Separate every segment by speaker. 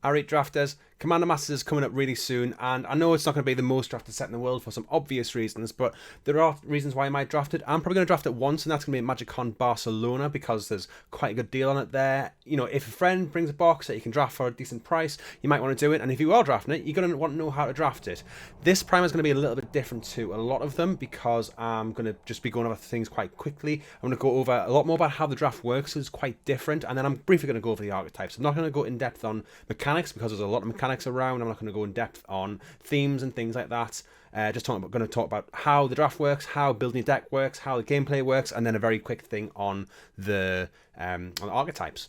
Speaker 1: Alright, drafters, Commander Masters is coming up really soon, and I know it's not going to be the most drafted set in the world for some obvious reasons, but there are reasons why I might draft it. I'm probably going to draft it once, and that's going to be at MagicCon Barcelona because there's quite a good deal on it there. You know, if a friend brings a box that you can draft for a decent price, you might want to do it, and if you are drafting it, you're going to want to know how to draft it. This primer is going to be a little bit different to a lot of them because I'm going to just be going over things quite quickly. I'm going to go over a lot more about how the draft works, so it's quite different, and then I'm briefly going to go over the archetypes. I'm not going to go in depth on mechanics because there's a lot of mechanics around. I'm not going to go in depth on themes and things like that. Going to talk about how the draft works, how building your deck works, how the gameplay works, and then a very quick thing on the archetypes.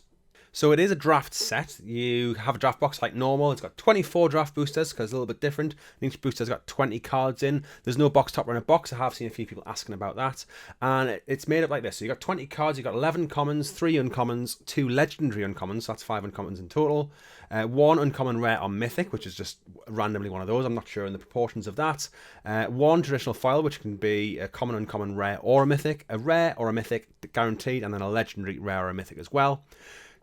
Speaker 1: So it is a draft set. You have a draft box like normal. It's got 24 draft boosters because it's a little bit different. And each booster's got 20 cards in. There's no box topper in a box. I have seen a few people asking about that. And it's made up like this. So you've got 20 cards. You've got 11 commons, 3 uncommons, 2 legendary uncommons. So that's 5 uncommons in total. 1 uncommon rare or mythic, which is just randomly one of those. I'm not sure in the proportions of that. 1 traditional foil, which can be a common, uncommon, rare, or a mythic. A rare or a mythic guaranteed. And then a legendary, rare, or a mythic as well.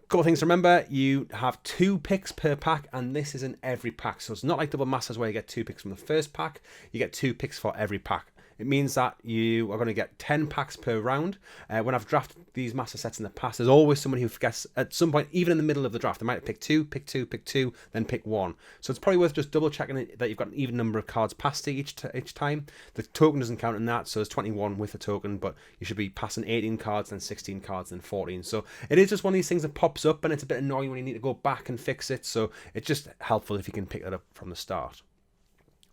Speaker 1: Couple of things to remember, you have 2 picks per pack, and this is in every pack. So it's not like Double Masters where you get 2 picks from the first pack, you get 2 picks for every pack. It means that you are going to get 10 packs per round. When I've drafted these master sets in the past, there's always someone who forgets at some point, even in the middle of the draft, they might pick 2, pick 2, pick 2, then pick 1. So it's probably worth just double checking that you've got an even number of cards passed each time. The token doesn't count in that, so it's 21 with a token, but you should be passing 18 cards, then 16 cards, then 14. So it is just one of these things that pops up, and it's a bit annoying when you need to go back and fix it. So it's just helpful if you can pick that up from the start.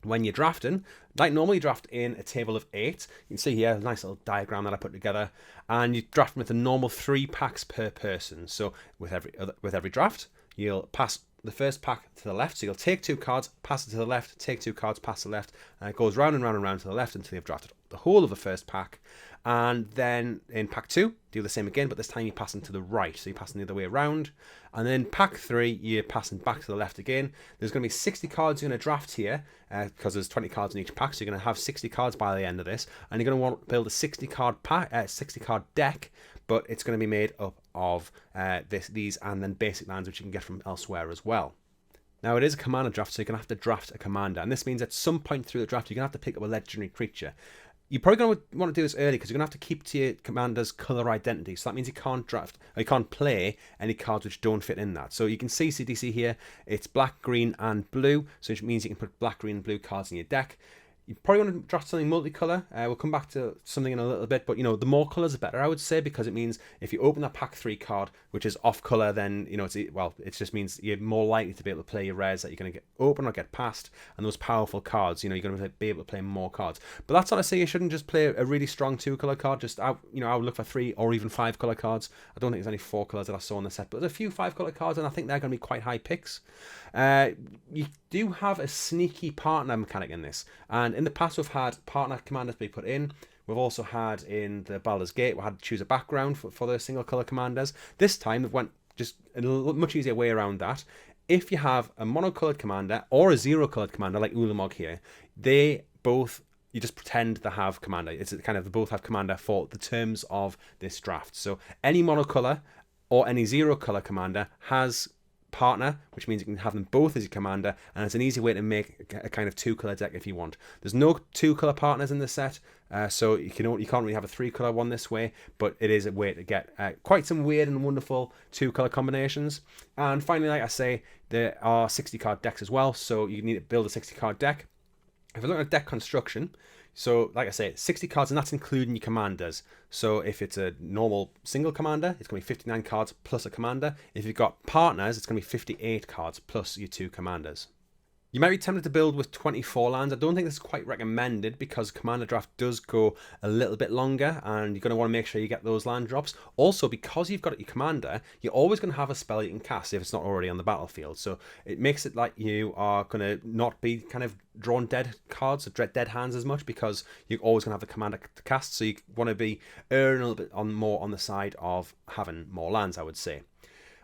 Speaker 1: When you're drafting, like normally, you draft in a table of 8. You can see here a nice little diagram that I put together, and you draft with a normal 3 packs per person. So with every draft, you'll pass the first pack to the left. So you'll take 2 cards, pass it to the left, take 2 cards, pass to the left, and it goes round and round and round to the left until you've drafted the whole of the first pack. And then in pack 2, do the same again, but this time you're passing to the right. So you're passing the other way around. And then pack 3, you're passing back to the left again. There's going to be 60 cards you're going to draft here because there's 20 cards in each pack. So you're going to have 60 cards by the end of this. And you're going to want to build a 60 card deck, but it's going to be made up of these and then basic lands, which you can get from elsewhere as well. Now, it is a commander draft, so you're going to have to draft a commander. And this means at some point through the draft, you're going to have to pick up a legendary creature. You're probably going to want to do this early because you're going to have to keep to your commander's color identity. So that means you can't draft, or you can't play any cards which don't fit in that. So you can see CDC here, it's black, green, and blue. So it means you can put black, green, and blue cards in your deck. You probably want to draft something multicolour. We'll come back to something in a little bit, but the more colours the better, I would say, because it means if you open that pack 3 card, which is off colour, then it just means you're more likely to be able to play your rares that you're going to get open or get past, and those powerful cards, you're going to be able to play more cards. But that's not to say you shouldn't just play a really strong 2-colour card. I would look for 3 or even 5-colour cards. I don't think there's any 4 colours that I saw in the set, but there's a few 5-colour cards, and I think they're going to be quite high picks. You do have a sneaky partner mechanic in this, and in the past we've had partner commanders be put in. We've also had in the Baldur's Gate, we had to choose a background for the single colour commanders. This time they've went just a much easier way around that. If you have a monocoloured commander or a 0-coloured commander like Ulamog here, you just pretend they have commander. It's kind of, they both have commander for the terms of this draft. So any monocolour or any 0-colour commander has partner, which means you can have them both as your commander, and it's an easy way to make a kind of 2-colour deck if you want. There's no 2-colour partners in the set, so you can't really have a 3-colour one this way, but it is a way to get quite some weird and wonderful 2-colour combinations. And finally, like I say, there are 60-card decks as well, so you need to build a 60-card deck. If you look at deck construction, so like I say, 60 cards, and that's including your commanders. So if it's a normal single commander, it's going to be 59 cards plus a commander. If you've got partners, it's going to be 58 cards plus your 2 commanders. You might be tempted to build with 24 lands. I don't think this is quite recommended because Commander Draft does go a little bit longer, and you're going to want to make sure you get those land drops. Also, because you've got your commander, you're always going to have a spell you can cast if it's not already on the battlefield. So it makes it like you are going to not be kind of drawn dead cards or dead hands as much, because you're always going to have the commander to cast. So you want to be erring a little bit more on the side of having more lands, I would say.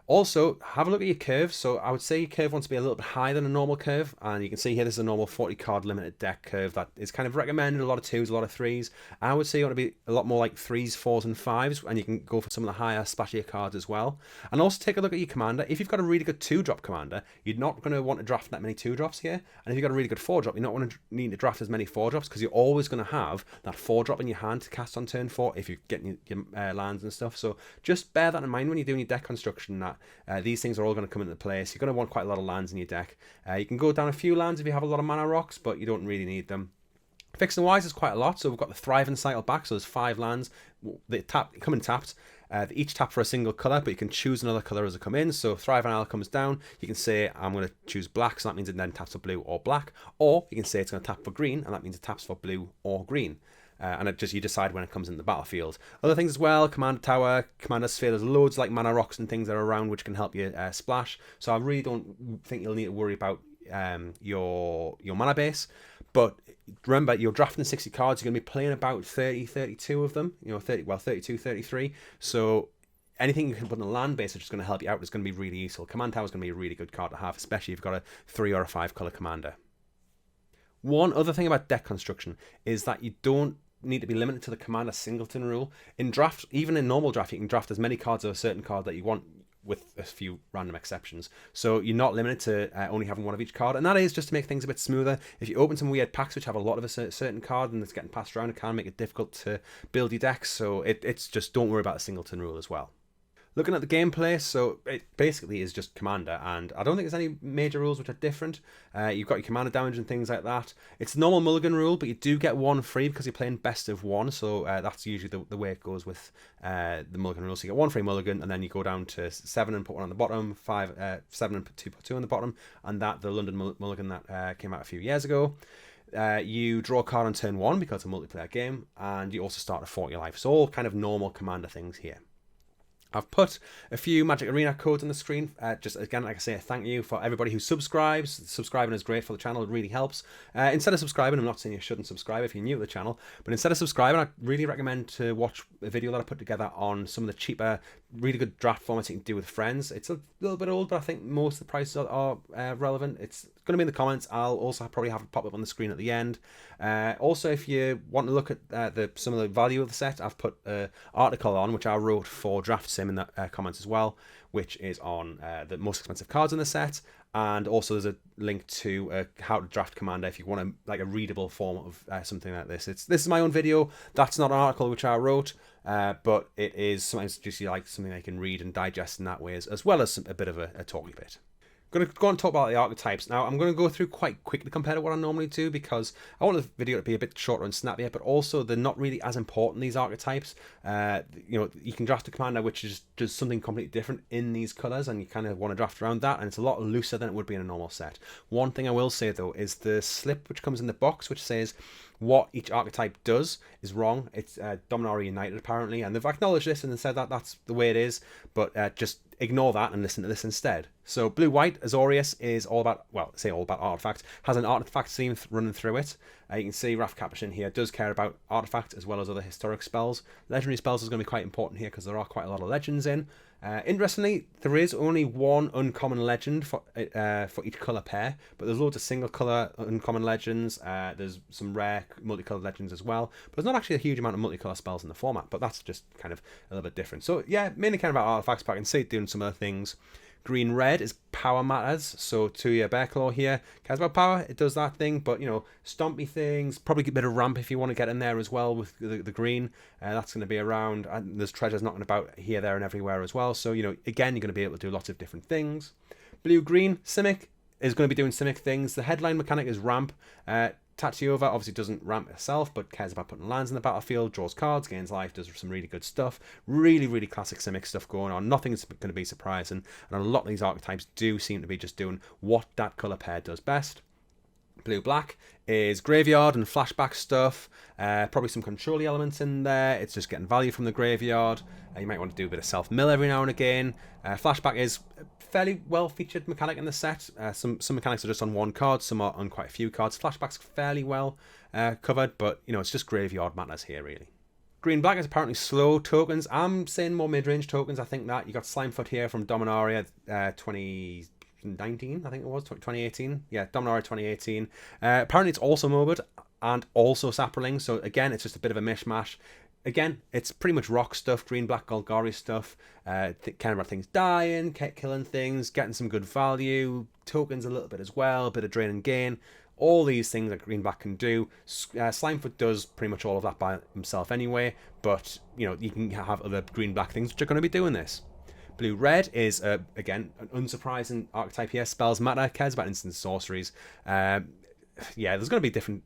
Speaker 1: Also, have a look at your curve. So I would say your curve wants to be a little bit higher than a normal curve. And you can see here, this is a normal 40 card limited deck curve that is kind of recommended. A lot of 2s, a lot of 3s. I would say you want to be a lot more like 3s, 4s, and 5s. And you can go for some of the higher, splashier cards as well. And also take a look at your commander. If you've got a really good 2-drop commander, you're not going to want to draft that many 2-drops here. And if you've got a really good 4-drop, you're not going to need to draft as many 4-drops because you're always going to have that 4-drop in your hand to cast on turn 4 if you're getting your lands and stuff. So just bear that in mind when you're doing your deck construction, that these things are all going to come into place. You're going to want quite a lot of lands in your deck. You can go down a few lands if you have a lot of mana rocks, but you don't really need them. Fixing wise is quite a lot. So we've got the Thriving Cycle back. So there's 5 lands. They come in tapped. They each tap for a single colour, but you can choose another colour as they come in. So Thriving Isle comes down. You can say, I'm going to choose black, so that means it then taps for blue or black. Or you can say it's going to tap for green, and that means it taps for blue or green. And you decide when it comes in the battlefield. Other things as well, Commander Tower, Commander Sphere, there's loads like mana rocks and things that are around which can help you splash. So I really don't think you'll need to worry about your mana base. But remember, you're drafting 60 cards, you're going to be playing about 30, 32 of them, 32, 33. So anything you can put in a land base which is going to help you out is going to be really useful. Command Tower is going to be a really good card to have, especially if you've got a 3 or a 5 colour commander. One other thing about deck construction is that you don't need to be limited to the commander singleton rule. In draft, even in normal draft, you can draft as many cards of a certain card that you want, with a few random exceptions. So you're not limited to only having one of each card, and that is just to make things a bit smoother. If you open some weird packs which have a lot of a certain card and it's getting passed around, it can make it difficult to build your decks. So it's just, don't worry about the singleton rule as well. Looking at the gameplay, so it basically is just Commander, and I don't think there's any major rules which are different. You've got your Commander damage and things like that. It's the normal mulligan rule, but you do get one free because you're playing best of one, so that's usually the way it goes with the mulligan rule. So you get one free mulligan, and then you go down to 7 and put one on the bottom, 7 and put two on the bottom, and the London mulligan that came out a few years ago. You draw a card on turn 1 because it's a multiplayer game, and you also start at 40 life. So all kind of normal Commander things here. I've put a few Magic Arena codes on the screen. Just again, like I say, thank you for everybody who subscribes. Subscribing is great for the channel. It really helps. Instead of subscribing, I'm not saying you shouldn't subscribe if you're new to the channel, but instead of subscribing, I really recommend to watch a video that I put together on some of the cheaper, really good draft formats you can do with friends. It's a little bit old, but I think most of the prices are relevant. It's going to be in the comments. I'll also probably have it pop up on the screen at the end. Also, if you want to look at some of the value of the set, I've put an article on which I wrote for Draft Sim in the comments as well, which is on the most expensive cards in the set, and also there's a link to how to draft Commander if you want a readable form of something like this. This is my own video. That's not an article which I wrote, but it is sometimes just like something I can read and digest in that way, as well as a bit of a talky bit. Going to go and talk about the archetypes now. I'm going to go through quite quickly compared to what I normally do because I want the video to be a bit shorter and snappier, but also they're not really as important, these archetypes. You can draft a commander which is just something completely different in these colours, and you kind of want to draft around that, and it's a lot looser than it would be in a normal set. One thing I will say though is the slip which comes in the box which says what each archetype does is wrong. It's Dominaria United apparently, and they've acknowledged this and said that that's the way it is, but just ignore that and listen to this instead. So Blue-White Azorius is all about artifacts, has an artifact theme running through it. You can see Wrath Capuchin here does care about artifacts as well as other historic spells. Legendary spells is going to be quite important here because there are quite a lot of legends in. Interestingly, there is only one uncommon legend for each colour pair, but there's loads of single colour uncommon legends. There's some rare multicolored legends as well, but there's not actually a huge amount of multicolour spells in the format, but that's just kind of a little bit different. So yeah, mainly kind of about artifacts, but I can see it doing some other things. Green-red is power matters, so to your Bearclaw here cares about power, it does that thing, but stompy things, probably a bit of ramp if you want to get in there as well with the green, that's going to be around, and there's treasures knocking about here, there and everywhere as well, so again, you're going to be able to do lots of different things. Blue-green, Simic is going to be doing Simic things. The headline mechanic is ramp. Tatyova obviously doesn't ramp itself, but cares about putting lands in the battlefield, draws cards, gains life, does some really good stuff. Really, really classic Simic stuff going on. Nothing's going to be surprising, and a lot of these archetypes do seem to be just doing what that colour pair does best. Blue-black is graveyard and flashback stuff, probably some control elements in there. It's just getting value from the graveyard. You might want to do a bit of self-mill every now and again. Flashback is fairly well featured mechanic in the set. Some mechanics are just on one card, some are on quite a few cards. Flashback's fairly well covered, but it's just graveyard matters here really. Green-black is apparently slow tokens. I'm saying more mid-range tokens. I think that you got Slimefoot here from Dominaria 2019, I think it was 2018. Yeah, Dominaria 2018. Apparently it's also Morbid and also Saproling. So again, it's just a bit of a mishmash. Again, it's pretty much rock stuff, green-black Golgari stuff. Kind of about things dying, killing things, getting some good value, tokens a little bit as well, a bit of drain and gain. All these things that green-black can do. Slimefoot does pretty much all of that by himself anyway, but you know, you can have other green-black things which are going to be doing this. Blue-red is, again, an unsurprising archetype here. Spells matter, cares about instant sorceries. Yeah, there's going to be different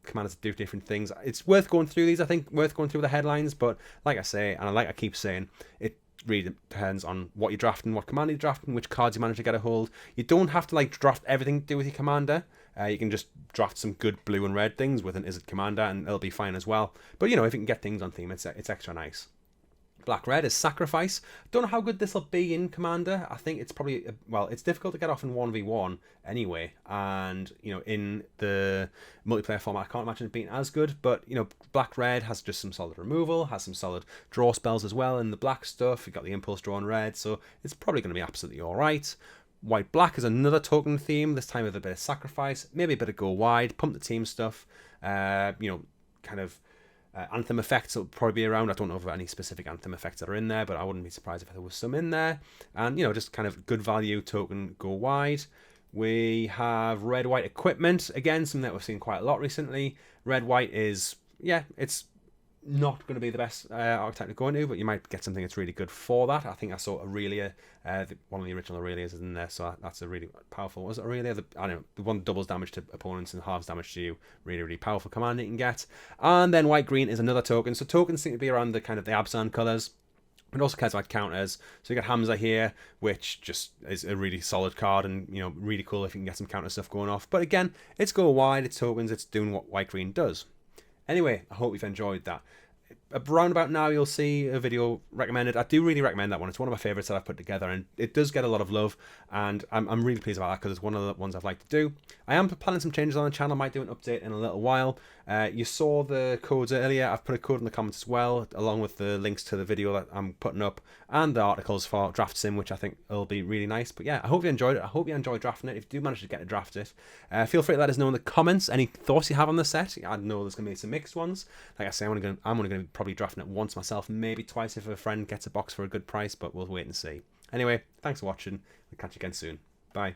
Speaker 1: commanders that do different things. It's worth going through these, I think, worth going through the headlines, but like I say, and like I keep saying, it really depends on what you're drafting, what commander you're drafting, which cards you manage to get a hold. You don't have to like draft everything to do with your commander. You can just draft some good blue and red things with an Izzet commander and it'll be fine as well. But you know, if you can get things on theme, it's extra nice. Black-red is Sacrifice. Don't know how good this will be in Commander. I think it's probably, well, it's difficult to get off in 1v1 anyway. And, you know, in the multiplayer format, I can't imagine it being as good. But, you know, Black-red has just some solid removal, has some solid draw spells as well in the black stuff. You've got the Impulse Draw on red, so it's probably going to be absolutely alright. White-black is another token theme, this time with a bit of Sacrifice, maybe a bit of Go Wide, pump the team stuff, you know, kind of Anthem effects will probably be around. I don't know if there are any specific Anthem effects that are in there, but I wouldn't be surprised if there was some in there. And, you know, just kind of good value token, Go Wide. We have red-white equipment. Again, something that we've seen quite a lot recently. Red-white is, yeah, it's not going to be the best archetype to go into, but you might get something that's really good for that. I think I saw Aurelia, one of the original Aurelias is in there, so that's a really powerful. Was it Aurelia? I don't know, the one that doubles damage to opponents and halves damage to you. Really, really powerful command you can get. And then white-green is another token. So tokens seem to be around the kind of the Abzan colours. It also cares about counters. So you got Hamza here, which just is a really solid card and, you know, really cool if you can get some counter stuff going off. But again, it's Go Wide, it's tokens, it's doing what white-green does. Anyway, I hope you've enjoyed that. Around about now, you'll see a video recommended. I do really recommend that one. It's one of my favourites that I've put together, and it does get a lot of love, and I'm really pleased about that because it's one of the ones I've liked to do. I am planning some changes on the channel. I might do an update in a little while. You saw the codes earlier. I've put a code in the comments as well, along with the links to the video that I'm putting up, and the articles for Draft Sim, which I think will be really nice. But yeah, I hope you enjoyed it. I hope you enjoyed drafting it. If you do manage to get to draft it, feel free to let us know in the comments any thoughts you have on the set. I know there's going to be some mixed ones. Like I say, I'm only going to be probably drafting it once myself, maybe twice if a friend gets a box for a good price, but we'll wait and see. Anyway, thanks for watching. We'll catch you again soon. Bye.